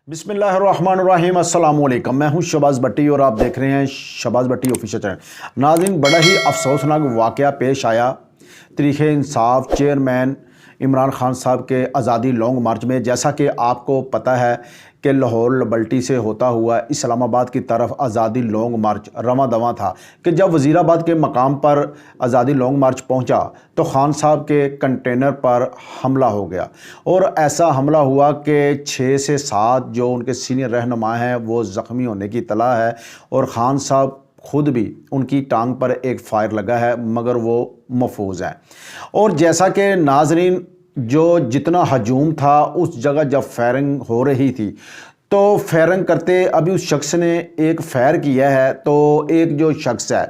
बिस्मिल्लाहिर्रहमानिर्रहीम अस्सलाम वालेकुम। मैं हूं शहबाज भट्टी और आप देख रहे हैं शहबाज भट्टी ऑफिशियल चैनल। नाज़रीन, बड़ा ही अफसोसनाक वाक़या पेश आया तहरीक इंसाफ चेयरमैन इमरान खान साहब के आज़ादी लॉन्ग मार्च में। जैसा कि आपको पता है कि लाहौर लबल्टी से होता हुआ इस्लामाबाद की तरफ आज़ादी लॉन्ग मार्च रवां दवां था कि जब वज़ीराबाद के मकाम पर आज़ादी लॉन्ग मार्च पहुंचा तो खान साहब के कंटेनर पर हमला हो गया और ऐसा हमला हुआ कि 6 से 7 जो उनके सीनियर रहनुमा हैं वो ज़ख्मी होने की इत्तला है और ख़ान साहब खुद भी उनकी टांग पर एक फायर लगा है मगर वो महफूज हैं। और जैसा कि नाजरीन जो जितना हजूम था उस जगह जब फायरिंग हो रही थी तो फायरिंग करते अभी उस शख्स ने एक फायर किया है तो एक जो शख्स है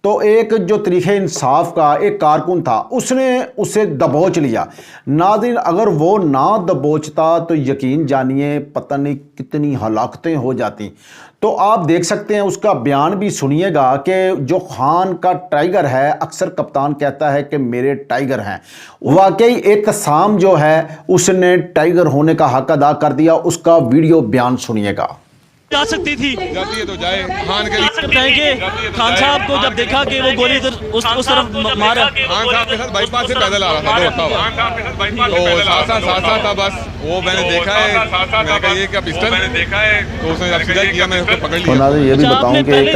तो एक जो तहरीक इंसाफ का एक कारकुन था उसने उसे दबोच लिया। नाज़रीन, अगर वो ना दबोचता तो यकीन जानिए पता नहीं कितनी हलाकतें हो जाती। तो आप देख सकते हैं उसका बयान भी सुनिएगा कि जो खान का टाइगर है, अक्सर कप्तान कहता है कि मेरे टाइगर हैं, वाकई एक कसाम जो है उसने टाइगर होने का हक अदा कर दिया। उसका वीडियो बयान सुनिएगा। जा सकती थी, जाती है तो जाए। खान के खान साहब को जब देखा कि वो गोली उस तरफ मारा, खान साहब के साथ बाईपास से पैदल आ रहा था तो साथ था बस वो मैंने देखा है, मैंने कहा ये क्या पिस्टल तो उसने जब सीधा किया मैं उसको पकड़ तो लिया। नाज़रीन ये भी बताऊं कि एक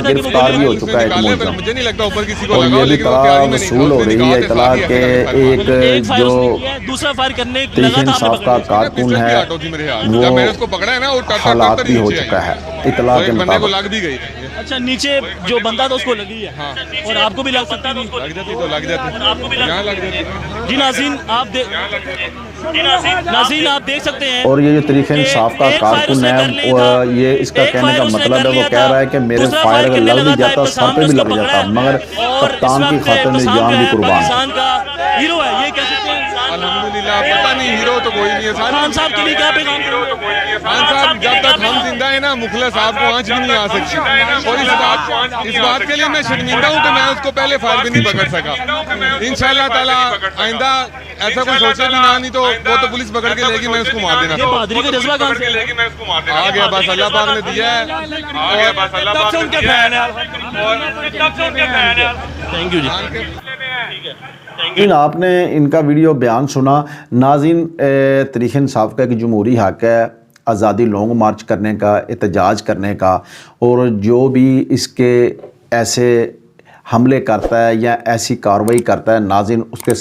गिरफ्तार भी हो चुका है एक मुलज़म। मुझे नहीं लगता ऊपर किसी को और लगा, ये भी लेकिन वो इत्तला तैयारी में नहीं वसूल हो रही है इत्तला के एक फायर जो उसने किया है, दूसरा फायर करने तहरीक लगा था, इंसाफ का कारकुन है जब मैंने उसको पकड़ा है ना और हलाक भी हो चुका है इत्तला के बंदे को मुताबिक। लग भी गई। अच्छा, नीचे जो बंदा था उसको लगी है और आपको भी लग सकता है। लग जाती तो लग जाती, यहाँ लग जाती। जी नाज़रीन आप देख सकते हैं। और ये जो तहरीक इंसाफ का कारकुन है और ये इसका कहने का मतलब है वो कह रहा है कि मेरे फायर अगर लग भी जाता सर पे भी लग जाता मगर कप्तान की खातिर मेरी जान भी कुर्बान। हीरो है ये कह सकते हैं। अल्हम्दुलिल्लाह, पता नहीं हीरो तो कोई नहीं है। खान साहब के लिए क्या पैगाम? खान साहब जब तक हम जिंदा है ना मुखलिस आपको आंच भी नहीं आ सकती। और इस बात के लिए मैं शर्मिंदा हूँ कि मैं उसको पहले फायर भी नहीं पकड़ सका। इंशाल्लाह ताला आइंदा ऐसा कुछ सोचे भी ना, नहीं तो वो तो पुलिस पकड़ के लेगी, मैं उसको मार देना। बहादुरी का जज्बा कहाँ से आ गया, बस अल्लाह पाक ने दिया है। थैंक यू जी। इन आपने इनका वीडियो बयान सुना। नाज़रीन, तहरीक इंसाफ का एक जमहूरी हक है आज़ादी लॉन्ग मार्च करने का, एहतजाज करने का, और जो भी इसके ऐसे हमले करता है या ऐसी कार्रवाई करता है नाज़रीन उसके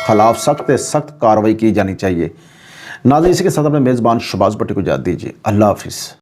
ख़िलाफ़ सख्त से सख्त कार्रवाई की जानी चाहिए। नाज़रीन, इसी के साथ अपने मेज़बान शहबाज भट्टी को इजाज़त दीजिए। अल्लाह हाफ़िज़।